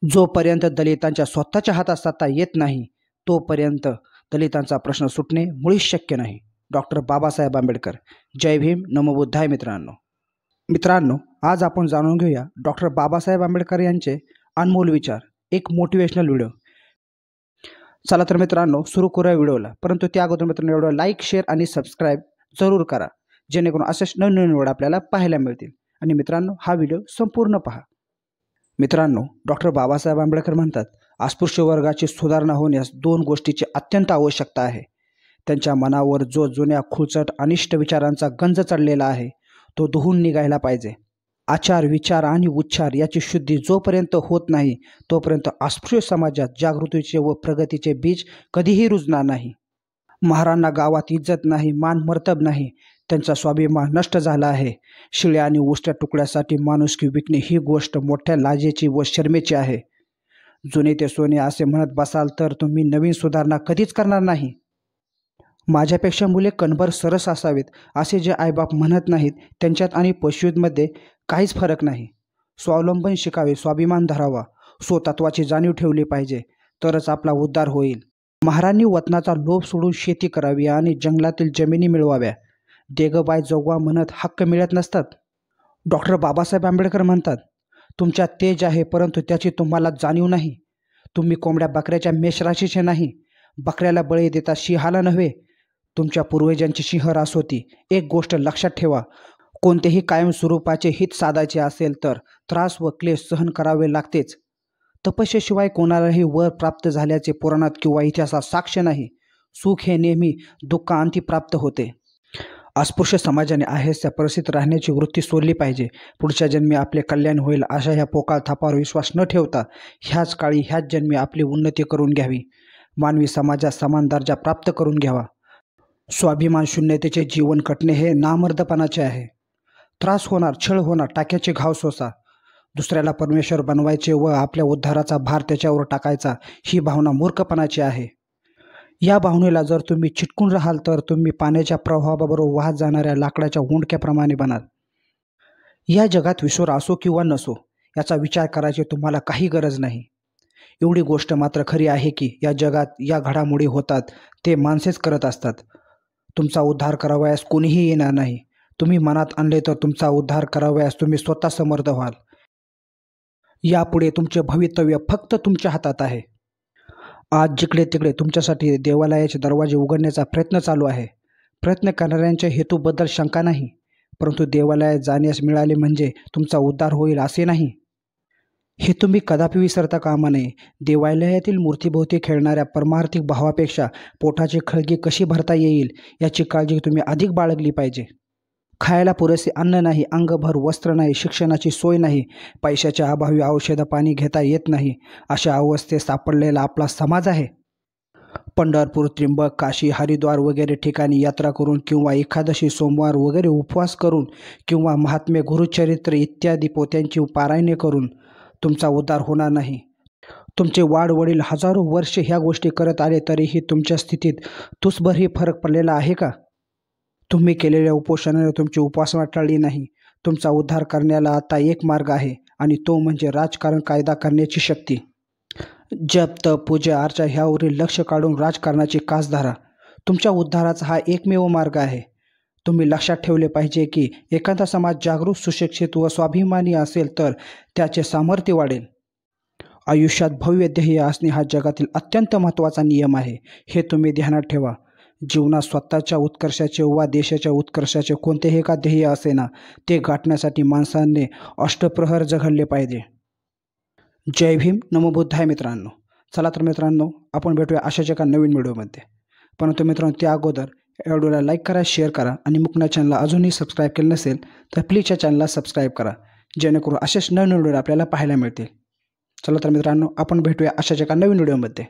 जोपर्यंत दलितांच्या स्वतःच्या हातात सत्ता येत नाही तोपर्यंत दलितांचा प्रश्न सुटणे मुळीच शक्य नाही. डॉक्टर बाबासाहेब आंबेडकर. जय भीम, नमो बुद्धाय. मित्रांनो, आज आपण जाणून घेऊया डॉक्टर बाबासाहेब आंबेडकर यांचे अनमोल विचार, एक मोटिवेशनल व्हिडिओ. चला तर मित्रांनो, सुरू करूया व्हिडिओला. परंतु त्या अगोदर मित्रांनो, व्हिडिओ लाईक, शेअर आणि सबस्क्राईब जरूर करा, जेणेकरून असेच नवीन व्हिडिओ आपल्याला पाहायला मिळतील. आणि मित्रांनो, हा व्हिडिओ संपूर्ण पहा. मित्रांनो, डॉक्टर बाबासाहेब आंबेडकर म्हणतात, अस्पृश्य वर्गाची सुधारणा होण्यास दोन गोष्टीची अत्यंत आवश्यकता आहे. त्यांच्या मनावर जो जुन्या खुळचट अनिष्ट विचारांचा गंज चढलेला आहे तो धुवून निघायला पाहिजे. आचार, विचार आणि उच्चार याची शुद्धी जोपर्यंत होत नाही तोपर्यंत अस्पृश्य समाजात जागृतीचे व प्रगतीचे बीज कधीही रुजणार नाही. महारांना गावात इज्जत नाही, मान मर्तब नाही, त्यांचा स्वाभिमान नष्ट झाला आहे. शिळ्या आणि उष्ट्या तुकड्यासाठी माणुसकी विकणे ही गोष्ट मोठ्या लाजेची व शर्मेची आहे. जुने ते सोने असे म्हणत बसाल तर तुम्ही नवीन सुधारणा कधीच करणार नाही. माझ्यापेक्षा मुले कणभर सरस असावेत असे जे आईबाप म्हणत नाहीत त्यांच्यात आणि पशुमध्ये काहीच फरक नाही. स्वावलंबन शिकावे, स्वाभिमान धरावा, स्वतत्वाची जाणीव ठेवली पाहिजे, तरच आपला उद्धार होईल. महारांनी वतनाचा लोभ सोडून शेती करावी आणि जंगलातील जमिनी मिळवाव्या. देगबाय जोगवा म्हणत हक्क मिळत नसतात. डॉक्टर बाबासाहेब आंबेडकर म्हणतात, तुमच्यात तेज आहे परंतु त्याची तुम्हाला जाणीव नाही. तुम्ही कोंबड्या बकऱ्याच्या मेषराशीचे नाही. बकऱ्याला बळी देता सिंहाला नव्हे. तुमच्या पूर्वजांची सिंहरास होती. एक गोष्ट लक्षात ठेवा, कोणतेही कायमस्वरूपाचे हित साधायचे असेल तर त्रास व क्लेश सहन करावे लागतेच. तपस्येशिवाय कोणालाही वर प्राप्त झाल्याचे पुराणात किंवा इतिहासात साक्ष नाही. सुख हे नेहमी दुःखांती प्राप्त होते. अस्पृश्य समाजाने आहेस त्या परिस्थितीत राहण्याची वृत्ती सोडली पाहिजे. पुढच्या जन्मी आपले कल्याण होईल अशा ह्या पोकाळ थापावर विश्वास न ठेवता ह्याच काळी ह्याच जन्मी आपली उन्नती करून घ्यावी. मानवी समाजात समान दर्जा प्राप्त करून घ्यावा. स्वाभिमान शून्यतेचे जीवन कटणे हे नामर्दपणाचे आहे. त्रास होणार, छळ होणार, टाक्याचे घाव सोसा. दुसऱ्याला परमेश्वर बनवायचे व आपल्या उद्धाराचा भार त्याच्यावर टाकायचा ही भावना मूर्खपणाची आहे. या भावनेला जर तुम्ही चिटकून राहाल तर तुम्ही पाण्याच्या प्रवाहाबरोबर वाहत जाणाऱ्या लाकडाच्या उंडक्याप्रमाणे बनाल. या जगात ईश्वर असो किंवा नसो याचा विचार करायची तुम्हाला काही गरज नाही. एवढी गोष्ट मात्र खरी आहे की या जगात या घडामोडी होतात ते माणसेच करत असतात. तुमचा उद्धार करावयास कोणीही येणार नाही. तुम्ही मनात आणले तर तुमचा उद्धार करावयास तुम्ही स्वतः समर्थ व्हाल. यापुढे तुमचे भवितव्य फक्त तुमच्या हातात आहे. आज जिकडे तिकडे तुमच्यासाठी देवालयाचे दरवाजे उघडण्याचा प्रयत्न चालू आहे. प्रयत्न करणाऱ्यांच्या हेतूबद्दल शंका नाही, परंतु देवालयात जाण्यास मिळाले म्हणजे तुमचा उद्धार होईल असे नाही. हे तुम्ही कदापि विसरता कामा नये. देवालयातील मूर्तीभोवती खेळणाऱ्या परमार्थिक भावापेक्षा पोटाची खळगी कशी भरता येईल याची काळजी तुम्ही अधिक बाळगली पाहिजे. खायला पुरेसे अन्न नाही, अंगभर वस्त्र नाही, शिक्षणाची सोय नाही, पैशाच्या अभावी औषध पाणी घेता येत नाही, अशा अवस्थेत सापडलेला आपला समाज आहे. पंढरपूर, त्र्यंबक, काशी, हरिद्वार वगैरे ठिकाणी यात्रा करून किंवा एकादशी, सोमवार वगैरे उपवास करून किंवा महात्मे, गुरुचरित्र इत्यादी पोथ्यांची पारायणे करून तुमचा उद्धार होणार नाही. तुमचे वाडवडील हजारो वर्षे ह्या गोष्टी करत आले तरीही तुमच्या स्थितीत तुसभरही फरक पडलेला आहे का? तुम्ही केलेल्या उपोषणाने तुमची उपासना टळली नाही. तुमचा उद्धार करण्याला आता एक मार्ग आहे आणि तो म्हणजे राजकारण कायदा करण्याची शक्ती. जप, तप, पूजा, अर्चा ह्यावरील लक्ष काढून राजकारणाची कास धरा. तुमच्या उद्धाराचा हा एकमेव मार्ग आहे. तुम्ही लक्षात ठेवले पाहिजे की एखादा समाज जागृत, सुशिक्षित व स्वाभिमानी असेल तर त्याचे सामर्थ्य वाढेल. आयुष्यात भव्य ध्येय असणे हा जगातील अत्यंत महत्त्वाचा नियम आहे. हे तुम्ही ध्यानात ठेवा. जीवनात स्वतःच्या उत्कर्षाचे वा देशाच्या उत्कर्षाचे कोणतेही का ध्येय असेना ते गाठण्यासाठी माणसाने अष्टप्रहर झगडले पाहिजे. जय भीम, नमो बुद्धाय. चला तर मित्रांनो, आपण भेटूया अशाच एका नवीन व्हिडिओमध्ये. परंतु मित्रांनो, त्या अगोदर या व्हिडिओला लाईक करा, शेअर करा आणि मुकना चॅनलला अजूनही सबस्क्राईब केलं नसेल तर प्लीज या चॅनलला सबस्क्राईब करा, जेणेकरून असेच नवीन व्हिडिओ आपल्याला पाहायला मिळतील. चला तर मित्रांनो, आपण भेटूया अशाच एका नवीन व्हिडिओमध्ये.